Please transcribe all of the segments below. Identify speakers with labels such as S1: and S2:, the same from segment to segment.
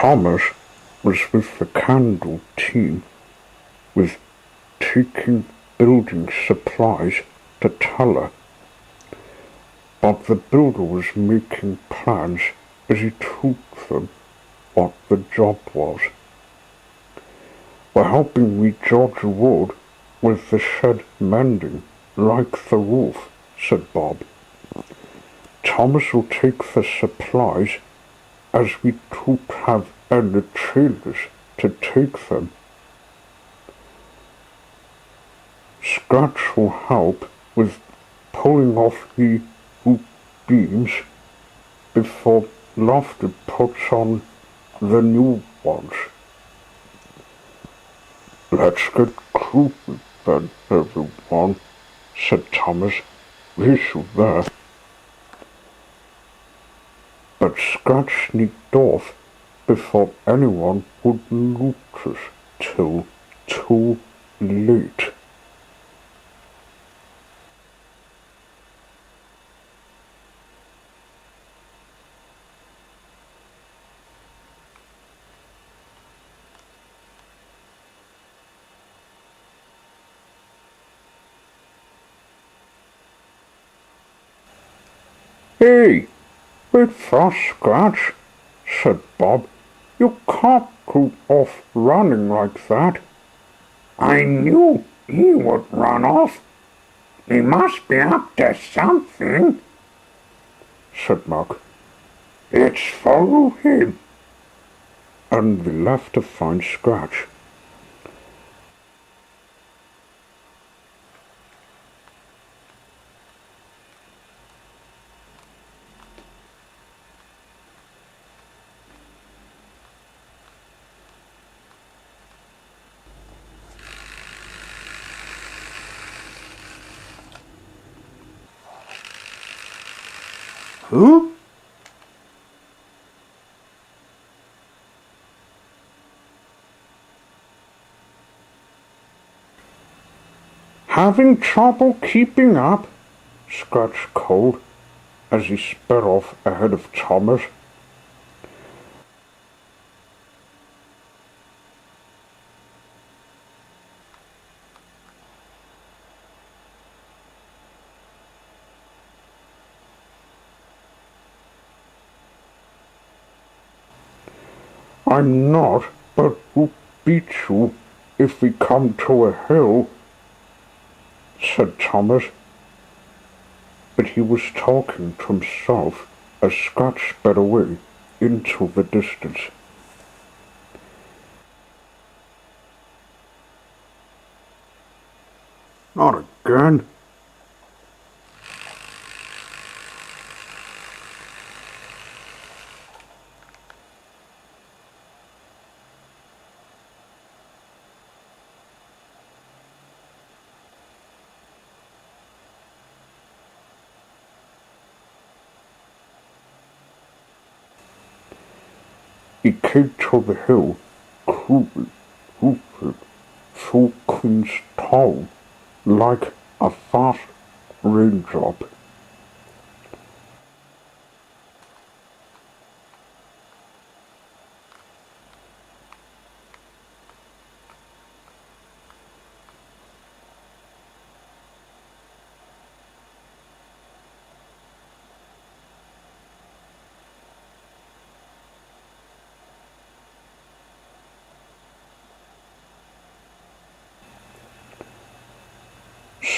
S1: Thomas was with the candle team with taking building supplies to Tullah, but the builder was making plans as he told them what the job was. "We're helping me George Wood with the shed mending, like the roof," said Bob. "Thomas will take the supplies, as we don't have any trailers to take them. Scratch will help with pulling off the hoop beams before Lofty puts on the new ones." "Let's get creepy then, everyone," said Thomas. "Issue there." But Scratch sneaked off before anyone would notice till too late. "Hey, wait for Scratch," said Bob. "You can't go off running like that." "I knew he would run off. He must be up to something," said Mark. "Let's follow him." And they left to find Scratch. "Who?" "Having trouble keeping up?" Scratch called as he sped off ahead of Thomas. "I'm not, but we'll beat you if we come to a hill," said Thomas. But he was talking to himself as Scratch sped away into the distance. "Not again." He came to the hill, cruelly hoofing through Queenstown like a fast raindrop.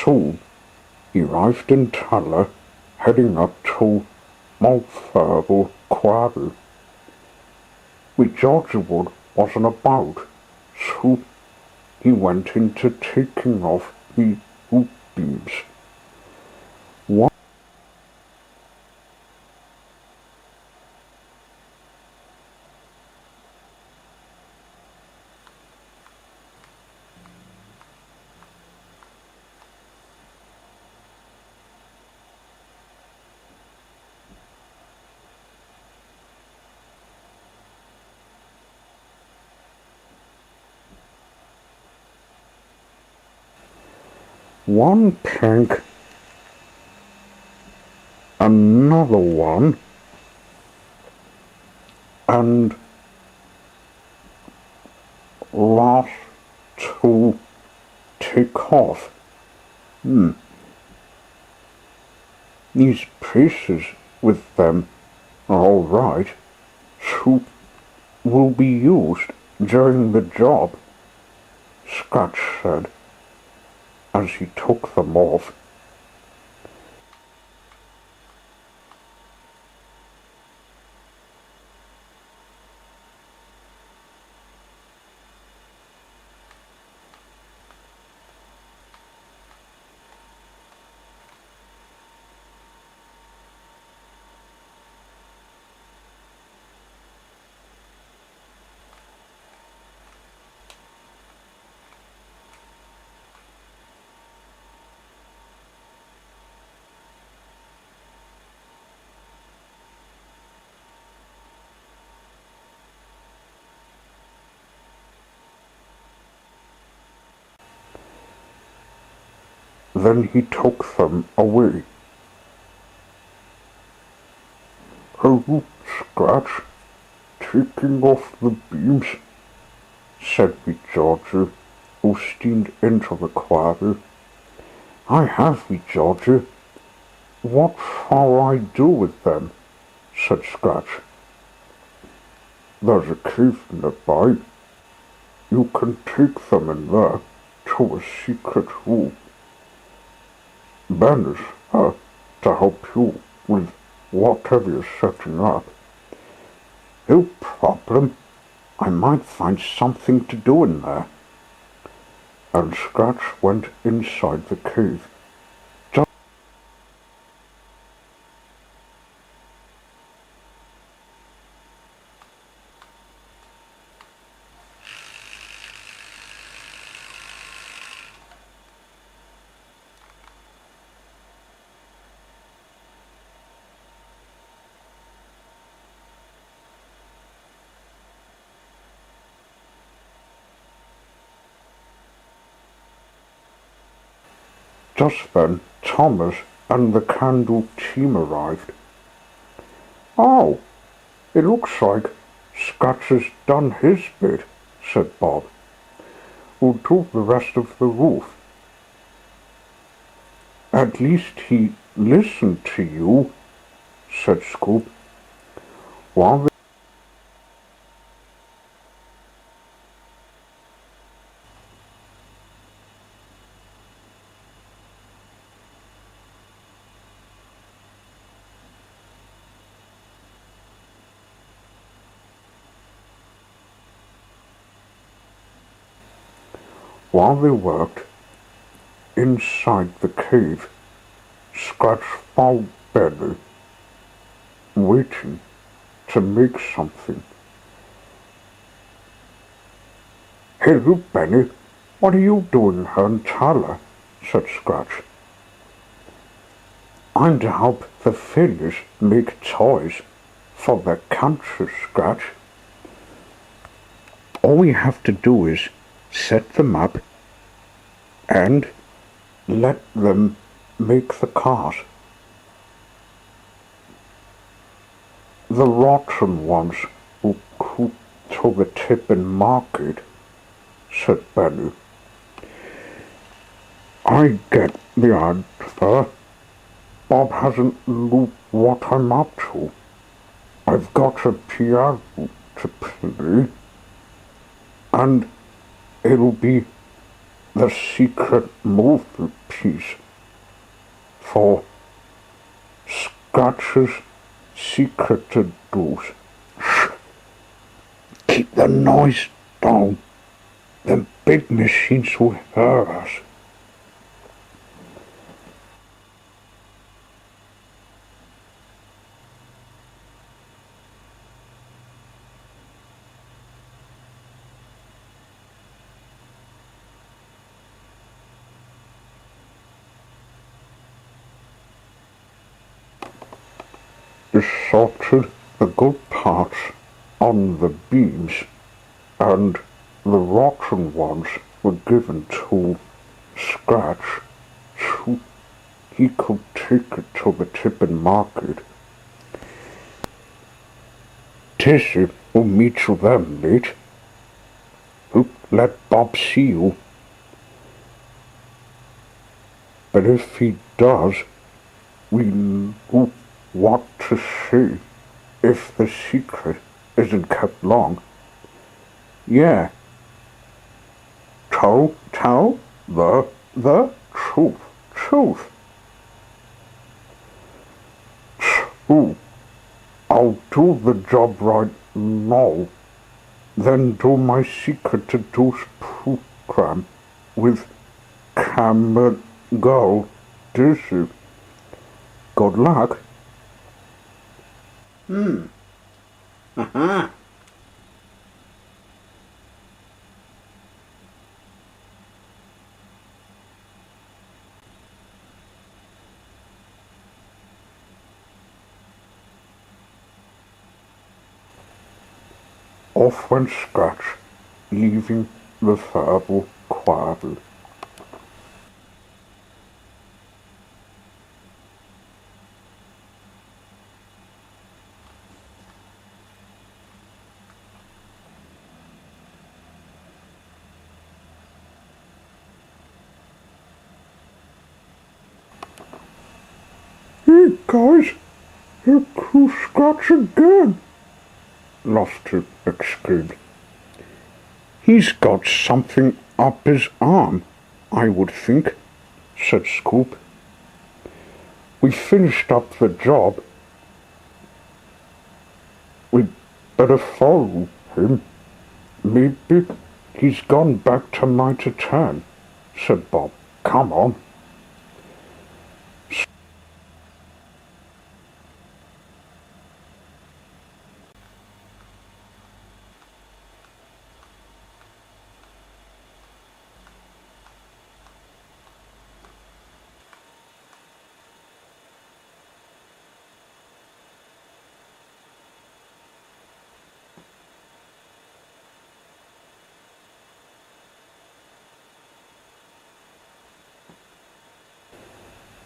S1: Soon he arrived in Tullah, heading up to Mulfurble Quarry. With George Wood wasn't about, so he went into taking off the hoop beams. One plank, another one, and lot to take off. These pieces with them are all right. So will be used during the job, Scratch said as he took them off. Then he took them away. "Oh, Scratch, taking off the beams," said wee Georgie, who steamed into the quarry. "I have, wee Georgie. What shall I do with them?" said Scratch. "There's a cave nearby. You can take them in there to a secret room. Ben is here to help you with whatever you're setting up." "No problem. I might find something to do in there." And Scratch went inside the cave. Just then Thomas and the candle team arrived. "Oh, it looks like Scratch has done his bit," said Bob. "We'll do the rest of the roof." "At least he listened to you," said Scoop. While they worked inside the cave, Scratch found Benny waiting to make something. "Hello, Benny. What are you doing here in Tullah?" said Scratch. "I'm to help the villagers make toys for their country, Scratch. All we have to do is set them up and let them make the cars. The rotten ones will cook to the tip in Margate," said Benny. "I get the idea. Bob hasn't looked what I'm up to. I've got a piano to play, and it'll be the secret movie piece for Scratch's secret to-dos. Shh! Keep the noise down. The big machines will hear us." They sorted the good parts on the beams, and the rotten ones were given to Scratch so he could take it to the tip in Margate. "Tissy will meet you there, mate," let Bob see you. But if he does, we know what to say if the secret isn't kept long. Yeah, tell the truth. Ooh, I'll do the job right now, then do my secret to dose program with Camera Girl Dizzy. Good luck. Aha. Off went Scratch, leaving the verbal quietly. Hey guys, here comes Scratch again, Lofty exclaimed. He's got something up his arm, I would think, said Scoop. We finished up the job. We'd better follow him. Maybe he's gone back to Mitre 10, said Bob. Come on.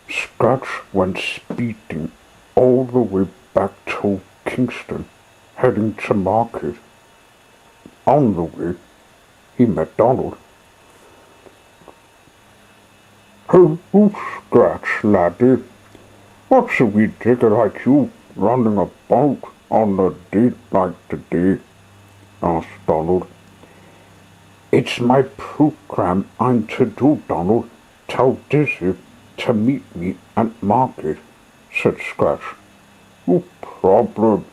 S1: Scratch went speeding all the way back to Kingston, heading to Margate. On the way, he met Donald. "Hello, Scratch, laddie. What's a wee digger like you running about on a date like today?" asked Donald. "It's my program I'm to do, Donald. Tell Dizzy to meet me at Margate," said Scratch. "No problem."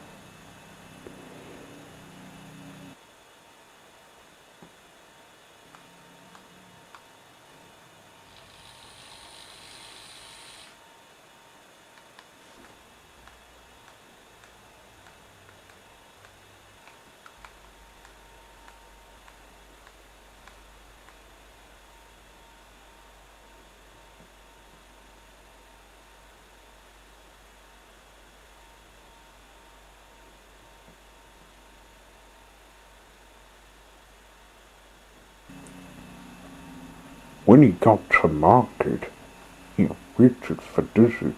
S1: When he got to Margate, he waited for Dizzy.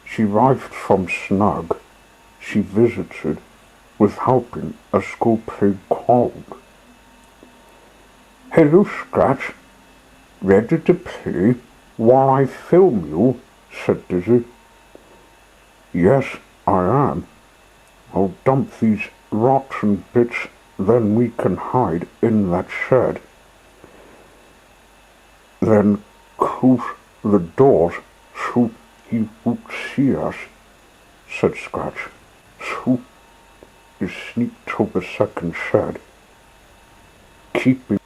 S1: She arrived from Snug. She visited with helping a school play called. "Hello, Scratch. Ready to play while I film you?" said Dizzy. "Yes, I am. I'll dump these rotten bits, then we can hide in that shed. Then close the doors so he won't see us," said Scratch. So he sneaked to the second shed, keeping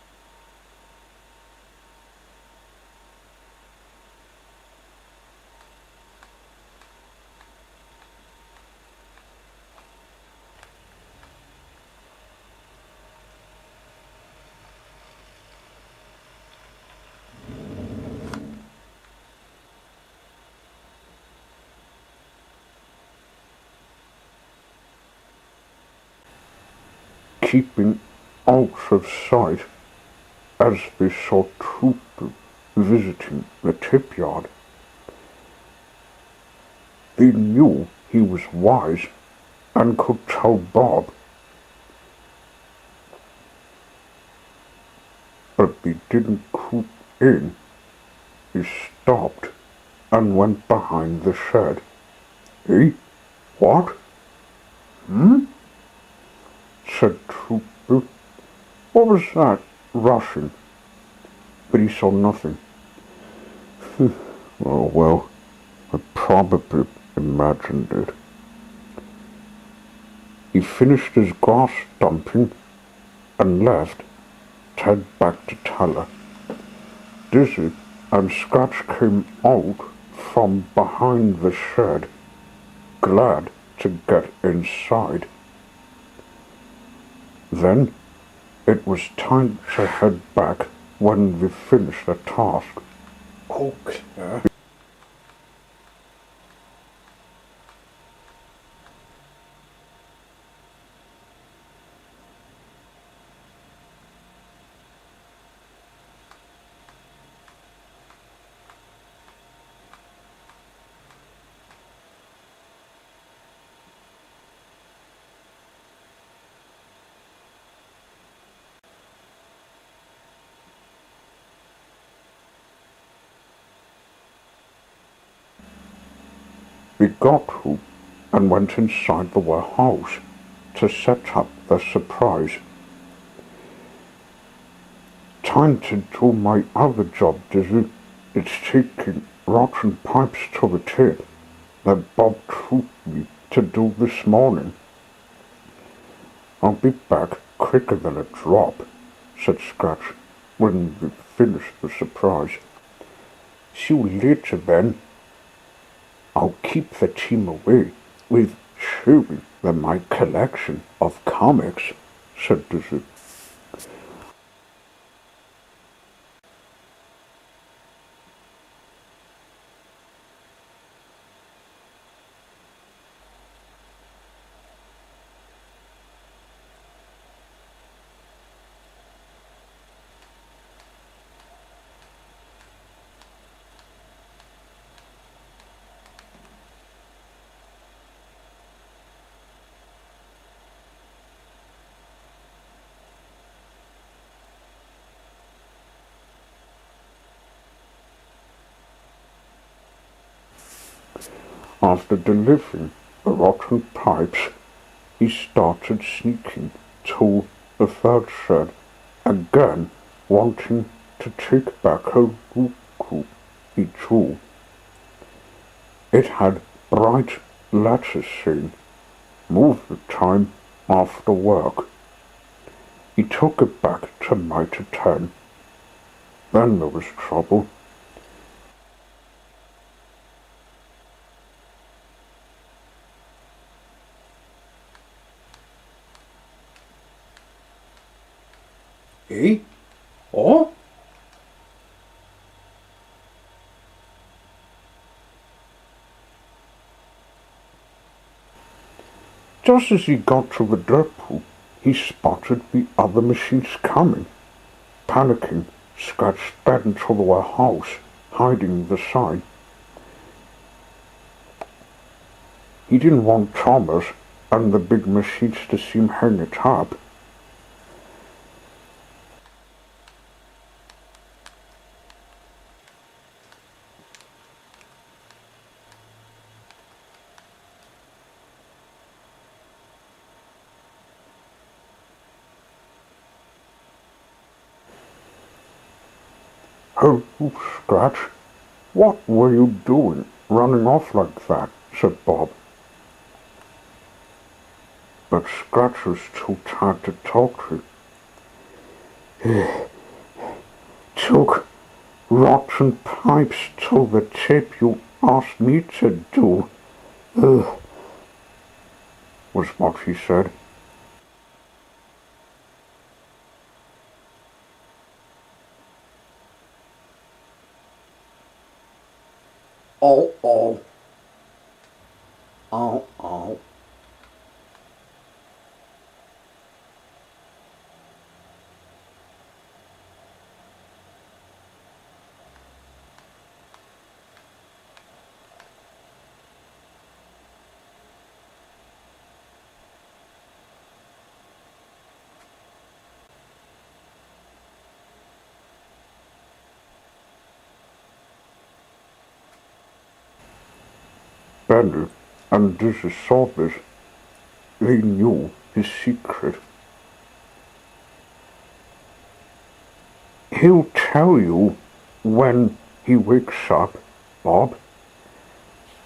S1: out of sight as they saw troopers visiting the tipyard. They knew he was wise and could tell Bob, but they didn't creep in. He stopped and went behind the shed. "Eh? What?" "Hmm?" said Trooper. "What was that rushing?" But he saw nothing. "Oh, well, I probably imagined it." He finished his grass dumping and left to head back to Tullah. Dizzy and Scratch came out from behind the shed, glad to get inside. Then it was time to head back when they finished the task.
S2: Okay.
S1: We got through and went inside the warehouse to set up the surprise. "Time to do my other job, Dizzy. It's taking rotten pipes to the tip that Bob told me to do this morning." "I'll be back quicker than a drop," said Scratch when we finished the surprise. "See you later then. I'll keep the team away with showing them my collection of comics," said Dizzy. After delivering the rotten pipes, he started sneaking to the third shed, again wanting to take back a ruku he drew. It had bright letters saying, "Move the time after work." He took it back to Mitre 10. Then there was trouble.
S2: Eh? Oh?
S1: Just as he got to the dirt pool, he spotted the other machines coming. Panicking, Scratch sped into the warehouse, hiding the sign. He didn't want Thomas and the big machines to see him hang it up. "Oh, Scratch, what were you doing, running off like that?" said Bob. But Scratch was too tired to talk to. "Took rotten pipes to the tip you asked me to do," was what he said.
S2: Oh, oh. Oh, oh.
S1: Benny and Dizzy saw this, they knew his secret. He'll tell you when he wakes up, Bob.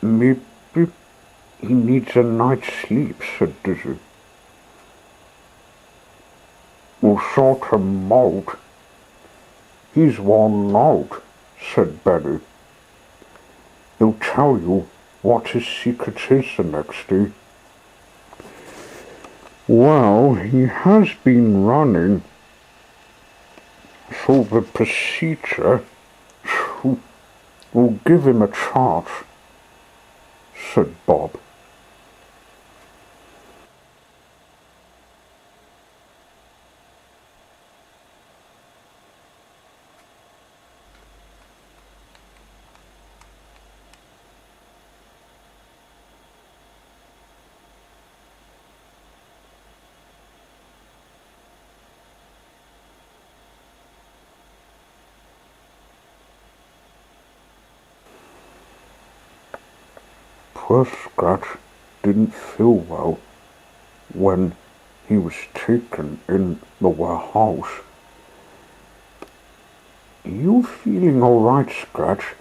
S1: Maybe he needs a night's sleep, said Dizzy. We'll sort him out. He's worn out, said Benny. He'll tell you what his secret is the next day. Well, he has been running, so the procedure will give him a charge, said Bob. Poor Scratch didn't feel well when he was taken in the warehouse. You feeling all right, Scratch?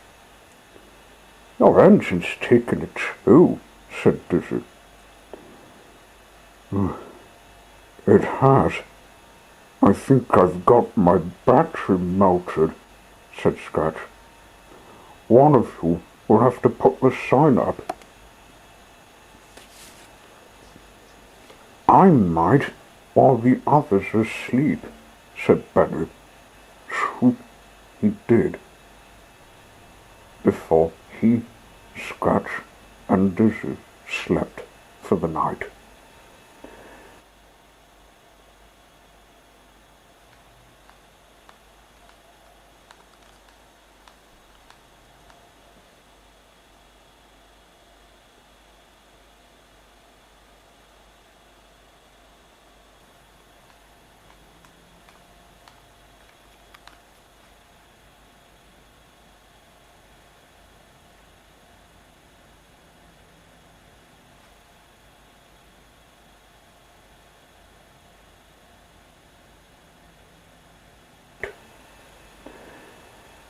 S1: Your engine's taking it too, said Dizzy. It has. I think I've got my battery melted, said Scratch. One of you will have to put the sign up. I might, while the others are asleep, said Benny. Swoop, he did. Before he, Scratch, and Dizzy slept for the night.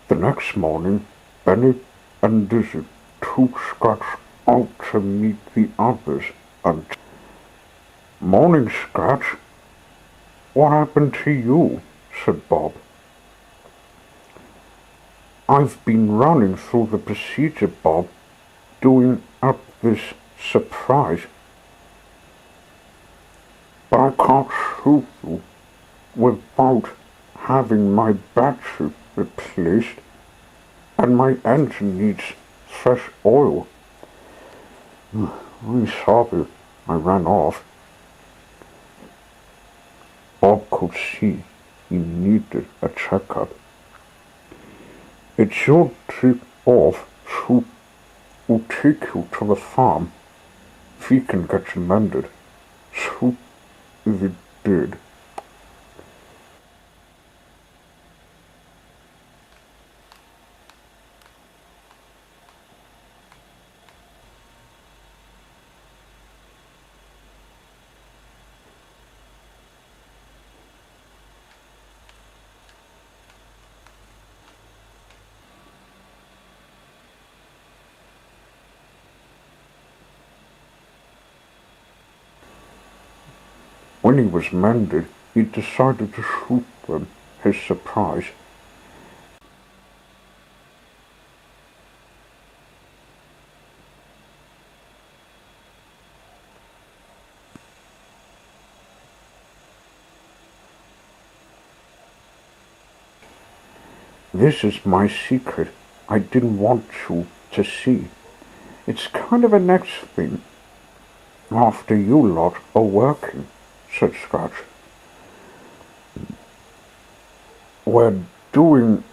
S1: The next morning, Benny and Dizzy took Scratch out to meet the others and Morning, Scratch. What happened to you? Said Bob. I've been running through the procedure, Bob, doing up this surprise. But I can't shoot you without having my battery replaced, and my engine needs fresh oil. I'm sorry I ran off. Bob could see he needed a checkup. It's your trip off, so we'll take you to the farm if he can get you mended. So they did. When he was mended, he decided to shoot them his surprise. This is my secret I didn't want you to see. It's kind of a next thing after you lot are working, said Scratch. We're doing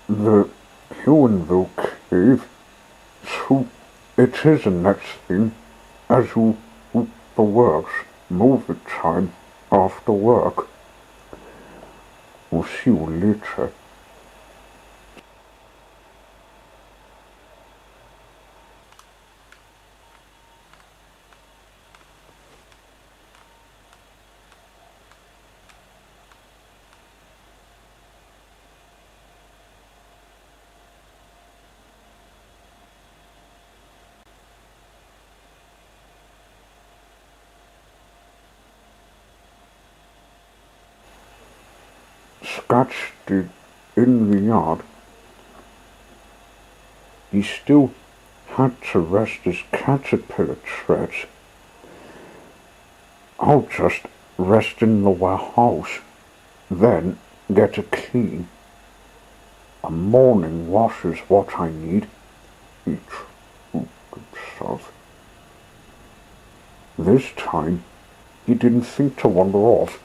S1: the Huonville cave, so it is a next thing as you hoop the works movie time after work. We'll see you later. scratched it in the yard, he still had to rest his caterpillar treads. I'll just rest in the warehouse, then get a clean. A morning wash is what I need. He told himself. This time, he didn't think to wander off.